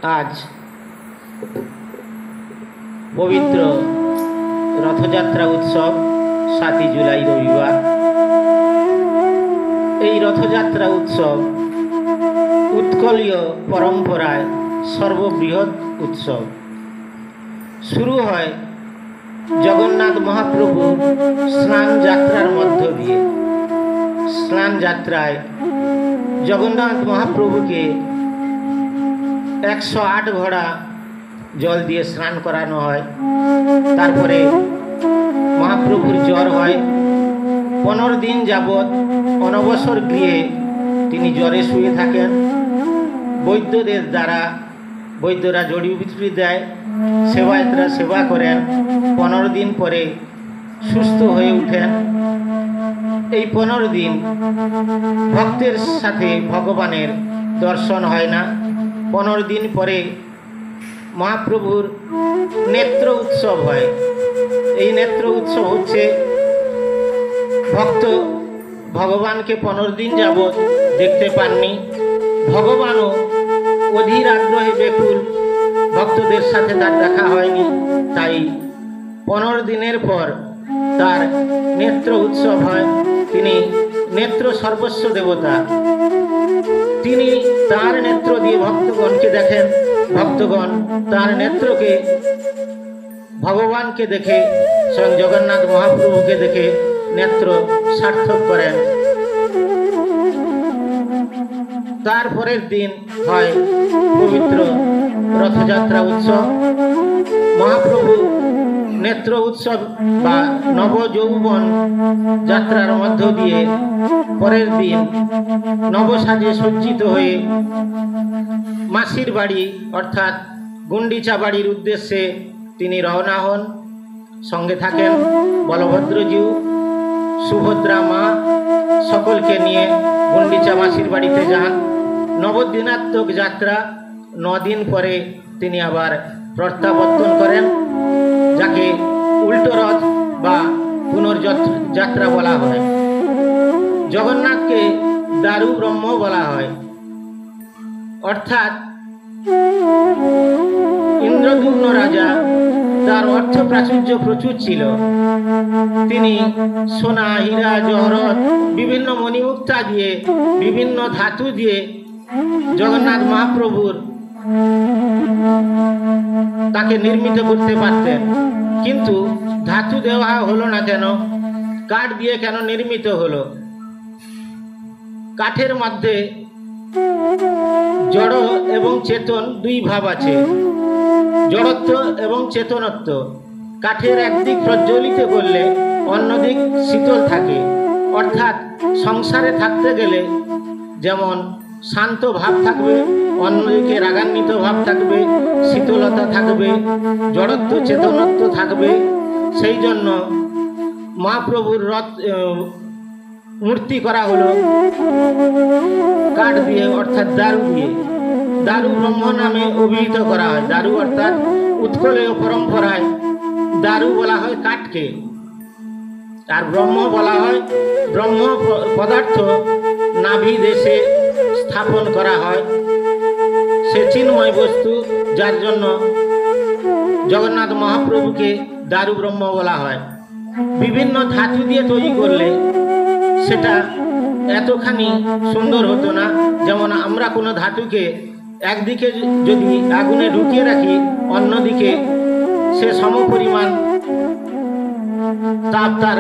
আজ পবিত্র রথযাত্রা উৎসব 7 জুলাই রবিবার। এই রথযাত্রা উৎসব উৎকলীয় পরম্পরায় সর্ববৃহৎ উৎসব। শুরু হয় জগন্নাথ মহাপ্রভুর স্নান যাত্রার মধ্য দিয়ে। স্নান যাত্রায় জগন্নাথ মহাপ্রভুকে 108 ঘড়া জল দিয়ে স্নান করানো হয়। তারপরে মহাপ্রভুর জ্বর হয়। 15 দিন যাবৎ অনবসর গৃহে তিনি জ্বরে শুয়ে থাকেন। বৈদ্যদের দ্বারা বৈদ্যরা জড়িবুটি দেয়, সেবায়েতরা সেবা করেন। 15 দিন পরে সুস্থ হয়ে ওঠেন। এই 15 দিন ভক্তের সাথে ভগবানের দর্শন হয় না। 15 দিন পরে মহাপ্রভুর নেত্র উৎসব হয়। এই নেত্র উৎসব হচ্ছে ভক্ত ভগবানকে 15 দিন যাবৎ দেখতে পাননি। ভগবানও অধীর আগ্রহে ব্যাকুল, ভক্তদের সাথে তার দেখা হয়নি। তাই 15 দিনের পর তার নেত্র উৎসব হয়। তিনি নেত্র সর্বস্ব দেবতা। তিনি তার নেত্র দিয়ে ভক্তগণকে দেখেন। ভক্তগণ তার নেত্রকে ভগবানকে দেখে, স্বয়ং জগন্নাথ মহাপ্রভুকে দেখে নেত্র সার্থক করেন। তারপরের দিন হয় পবিত্র রথযাত্রা উৎসব। মহাপ্রভু নেত্র উৎসব বা নবযৌবন যাত্রার মধ্য দিয়ে পরের দিন নবসাজে সজ্জিত হয়ে মাসির বাড়ি অর্থাৎ গুন্ডিচা বাড়ির উদ্দেশ্যে তিনি রওনা হন। সঙ্গে থাকেন বলভদ্রজিউ, সুভদ্রা মা, সকলকে নিয়ে গুন্ডিচা মাসির বাড়িতে যান। নবদিনাত্মক যাত্রা। 9 দিন পরে তিনি আবার প্রত্যাবর্তন করেন, যাকে উল্টো রথ বা পুনর্যাত্রা বলা হয়। জগন্নাথকে দারু ব্রহ্ম বলা হয়। অর্থাৎ ইন্দ্রদ্যুম্ন রাজা, তার অর্থ প্রাচুর্য প্রচুর ছিল। তিনি সোনা, হীরা, জহরত, বিভিন্ন মণিমুক্তা দিয়ে, বিভিন্ন ধাতু দিয়ে জগন্নাথ মহাপ্রভুর তাকে নির্মিত করতে পারতেন। কিন্তু ধাতু দেওয়া হলো না কেন? কাঠ দিয়ে কেন নির্মিত হলো? কাঠের মধ্যে জড় এবং চেতন দুই ভাব আছে, জড়ত্ব এবং চেতনত্ব। কাঠের একদিক প্রজ্বলিত করলে অন্যদিক শীতল থাকে। অর্থাৎ সংসারে থাকতে গেলে যেমন শান্ত ভাব থাকবে, অন্যদিকে রাগান্বিত ভাব থাকবে, শীতলতা থাকবে, জড়ত্ব চেতনত্ব থাকবে। সেই জন্য মহাপ্রভুর রথ মূর্তি করা হলো কাঠ দিয়ে, অর্থাৎ দারু দিয়ে। দারু ব্রহ্ম নামে অভিহিত করা হয়। দারু অর্থাৎ উৎকলীয় পরম্পরায় দারু বলা হয় কাঠকে, আর ব্রহ্ম বলা হয়, ব্রহ্ম পদার্থ নাভি দেশে স্থাপন করা হয়। সে চিন্ময় বস্তু, যার জন্য জগন্নাথ মহাপ্রভুকে দারু ব্রহ্ম বলা হয়। বিভিন্ন ধাতু দিয়ে তৈরি করলে সেটা এতখানি সুন্দর হতো না। যেমন আমরা কোনো ধাতুকে একদিকে যদি আগুনে ঢুকিয়ে রাখি, অন্যদিকে সে সমপরিমাণ তাপ তার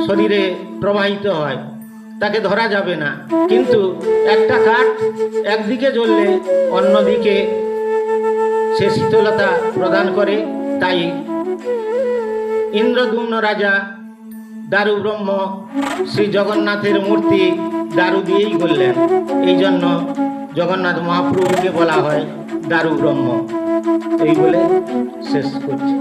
শরীরে প্রবাহিত হয়, তাকে ধরা যাবে না। কিন্তু একটা কাঠ একদিকে জ্বললে অন্যদিকে সে শীতলতা প্রদান করে। তাই ইন্দ্রদ্যুম্ন রাজা দারু ব্রহ্ম শ্রী জগন্নাথের মূর্তি দারু দিয়েই করলেন। এই জন্য জগন্নাথ মহাপ্রভুকে বলা হয় দারু ব্রহ্ম। এই বলে শেষ করছি।